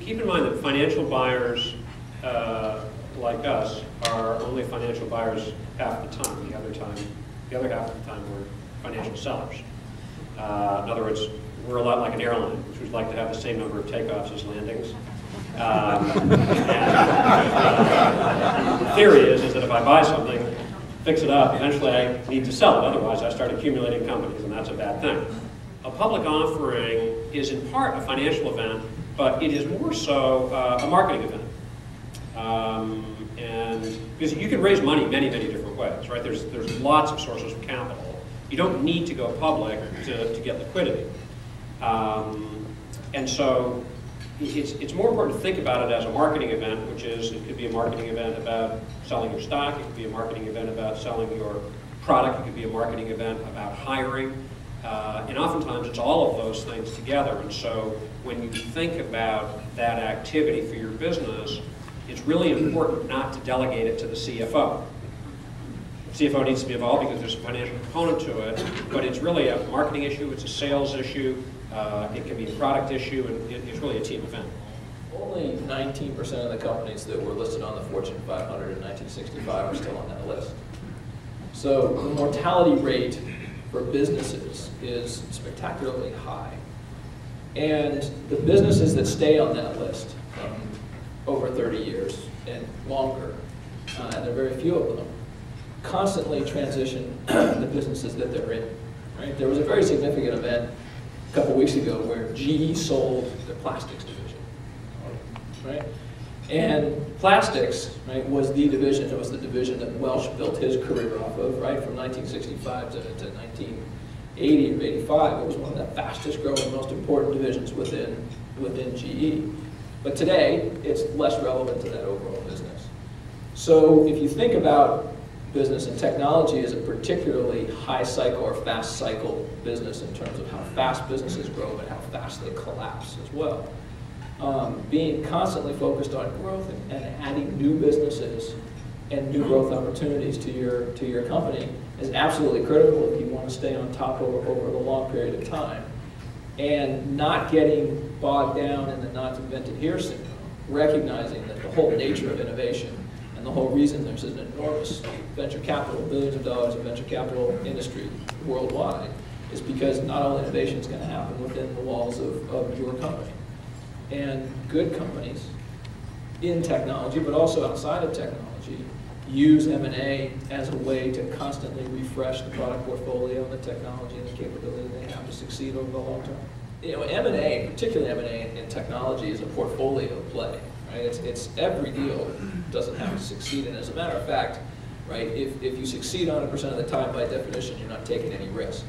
keep in mind that financial buyers like us are only financial buyers half the time. The other half of the time we're financial sellers. In other words, we're a lot like an airline, which would like to have the same number of takeoffs as landings. The theory is that if I buy something, fix it up, eventually I need to sell it. Otherwise, I start accumulating companies, and that's a bad thing. A public offering is in part a financial event, but it is more so a marketing event. And because you can raise money many, many different ways, right? There's lots of sources of capital. You don't need to go public to get liquidity. And so it's more important to think about it as a marketing event, which is, it could be a marketing event about selling your stock, it could be a marketing event about selling your product, it could be a marketing event about hiring, and oftentimes it's all of those things together. And so when you think about that activity for your business, it's really important not to delegate it to the CFO. The CFO needs to be involved because there's a financial component to it, but it's really a marketing issue, it's a sales issue, it can be a product issue, and it's really a team event. Only 19% of the companies that were listed on the Fortune 500 in 1965 are still on that list. So the mortality rate for businesses is spectacularly high. And the businesses that stay on that list over 30 years and longer, and there are very few of them, constantly transition the businesses that they're in. Right? There was a very significant event a couple weeks ago where GE sold their plastics division. Right? And plastics, right, was the division. It was the division that Welch built his career off of, right, from 1965 to 1980 or 85. It was one of the fastest growing, most important divisions within GE. But today, it's less relevant to that overall business. So if you think about business and technology as a particularly high cycle or fast cycle business in terms of how fast businesses grow, but how fast they collapse as well. Being constantly focused on growth and adding new businesses and new growth opportunities to your company is absolutely critical if you want to stay on top over the long period of time. And not getting bogged down in the not invented here syndrome, recognizing that the whole nature of innovation and the whole reason there's an enormous venture capital, billions of dollars of venture capital industry worldwide, is because not all innovation is going to happen within the walls of your company. And good companies in technology, but also outside of technology, use M&A as a way to constantly refresh the product portfolio and the technology and the capability they have to succeed over the long term. You know, M&A, particularly M&A in technology, is a portfolio play. Right? It's every deal doesn't have to succeed, and as a matter of fact, right, if you succeed 100% of the time, by definition, you're not taking any risk.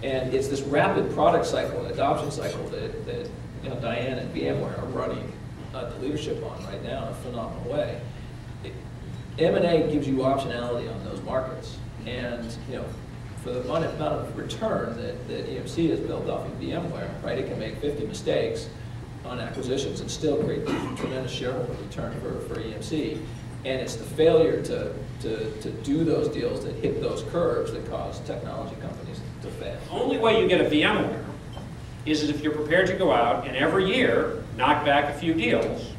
And it's this rapid product cycle and adoption cycle that you know, Diane and VMware are running the leadership on right now in a phenomenal way. M&A gives you optionality on those markets, and you know, for the amount of return that EMC has built off of VMware, right, it can make 50 mistakes on acquisitions and still create tremendous shareholder return for EMC. And it's the failure to do those deals that hit those curves that cause technology companies to fail. The only way you get a VMware is if you're prepared to go out and every year knock back a few deals,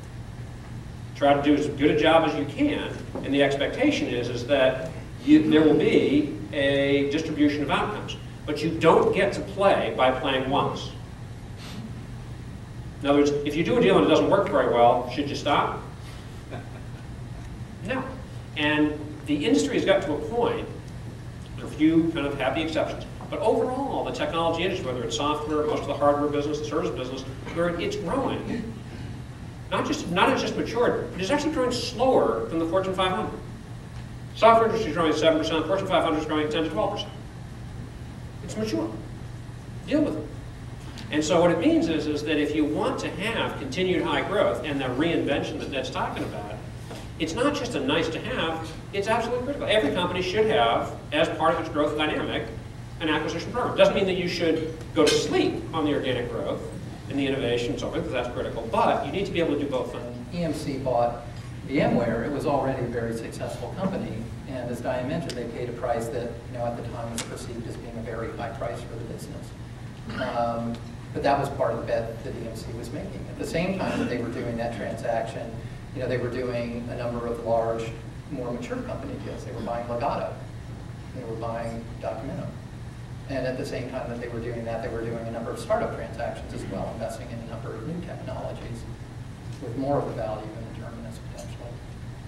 try to do as good a job as you can, and the expectation is that there will be a distribution of outcomes. But you don't get to play by playing once. In other words, if you do a deal and it doesn't work very well, should you stop? No. And the industry has got to a point, there are a few kind of happy exceptions, but overall, the technology industry, whether it's software, most of the hardware business, the service business, where it's growing, not just matured, but it's actually growing slower than the Fortune 500. Software industry is growing at 7%, the Fortune 500 is growing at 10 to 12%. It's mature. Deal with it. And so what it means is that if you want to have continued high growth and the reinvention that Ned's talking about, it's not just a nice to have, it's absolutely critical. Every company should have, as part of its growth dynamic, an acquisition program. Doesn't mean that you should go to sleep on the organic growth and the innovation and so forth, because that's critical, but you need to be able to do both things. EMC bought VMware. It was already a very successful company, and as Diane mentioned, they paid a price that, you know, at the time was perceived as being a very high price for the business. But that was part of the bet that EMC was making. At the same time that they were doing that transaction, they were doing a number of large, more mature company deals. They were buying Legato. They were buying Documento. And at the same time that they were doing that, they were doing a number of startup transactions as well, investing in a number of new technologies with more of the value in the terminus potentially.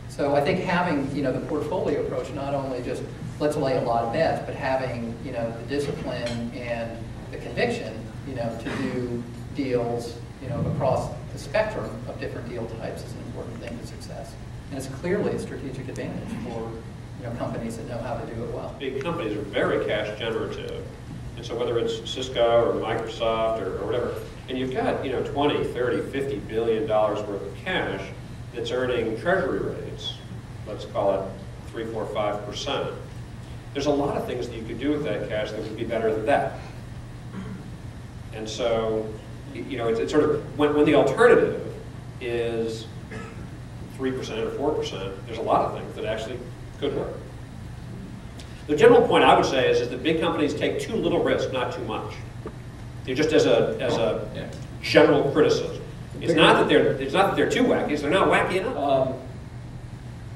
So I think having, the portfolio approach, not only just let's lay a lot of bets, but having, the discipline and the conviction, to do deals, across the spectrum of different deal types is an important thing to success. And it's clearly a strategic advantage for companies that know how to do it well. Big companies are very cash generative. And so whether it's Cisco or Microsoft or whatever, and you've got 20, 30, 50 billion dollars worth of cash that's earning treasury rates, let's call it 3, 4, 5%. There's a lot of things that you could do with that cash that would be better than that. And so, it's sort of, when the alternative is 3% or 4%, there's a lot of things that actually could work. The general point I would say is that big companies take too little risk, not too much. Just as a general criticism. It's not that they're too wacky, it's they're not wacky enough.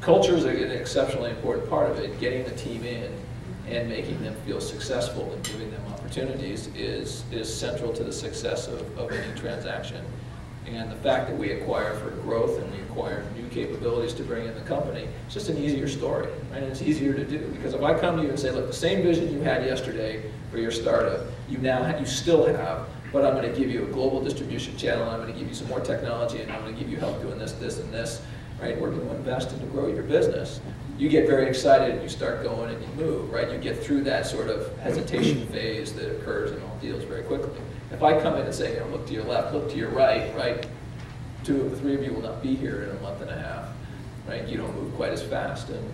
Culture is an exceptionally important part of it. Getting the team in and making them feel successful and giving them opportunities is central to the success of any transaction. And the fact that we acquire for growth and we acquire new capabilities to bring in the company, it's just an easier story, right? And it's easier to do. Because if I come to you and say, look, the same vision you had yesterday for your startup, you still have, but I'm going to give you a global distribution channel, I'm going to give you some more technology, and I'm going to give you help doing this, this, and this, right? We're going to invest and to grow your business. You get very excited and you start going and you move, right? You get through that sort of hesitation phase that occurs in all deals very quickly. If I come in and say, look to your left, look to your right, 2 of the 3 of you will not be here in a month and a half, right? You don't move quite as fast, and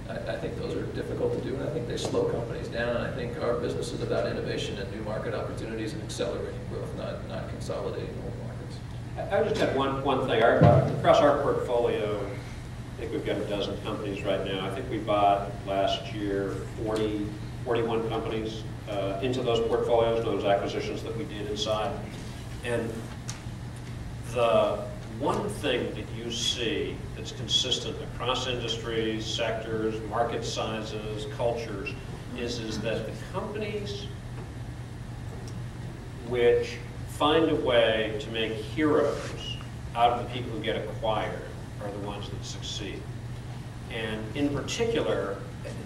I think those are difficult to do, and I think they slow companies down, and I think our business is about innovation and new market opportunities and accelerating growth, not consolidating old markets. I just had one thing. Across our portfolio, I think we've got a dozen companies right now. I think we bought last year 41 companies into those portfolios, those acquisitions that we did inside. And the one thing that you see that's consistent across industries, sectors, market sizes, cultures, is that the companies which find a way to make heroes out of the people who get acquired are the ones that succeed. And in particular,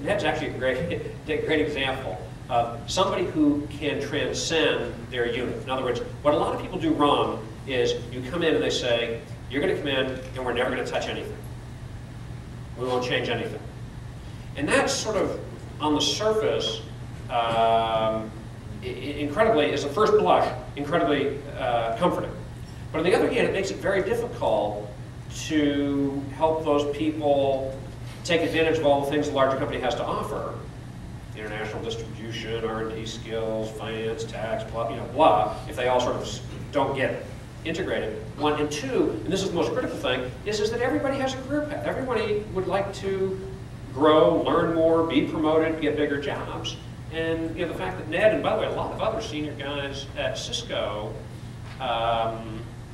Ned's actually a great example of somebody who can transcend their unit. In other words, what a lot of people do wrong is you come in and they say, you're going to come in and we're never going to touch anything. We won't change anything. And that's sort of, on the surface, incredibly, as a first blush, incredibly comforting. But on the other hand, it makes it very difficult to help those people take advantage of all the things a larger company has to offer. International distribution, R&D skills, finance, tax, blah, if they all sort of don't get integrated. 1, and 2, and this is the most critical thing, is that everybody has a career path. Everybody would like to grow, learn more, be promoted, get bigger jobs. And the fact that Ned, and by the way, a lot of other senior guys at Cisco,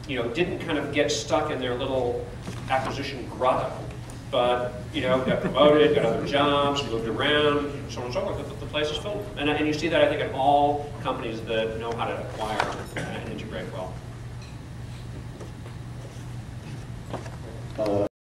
didn't kind of get stuck in their little acquisition grotto, but got promoted, got other jobs, moved around, so on and so forth. The place is filled. And you see that, I think, in all companies that know how to acquire and integrate well.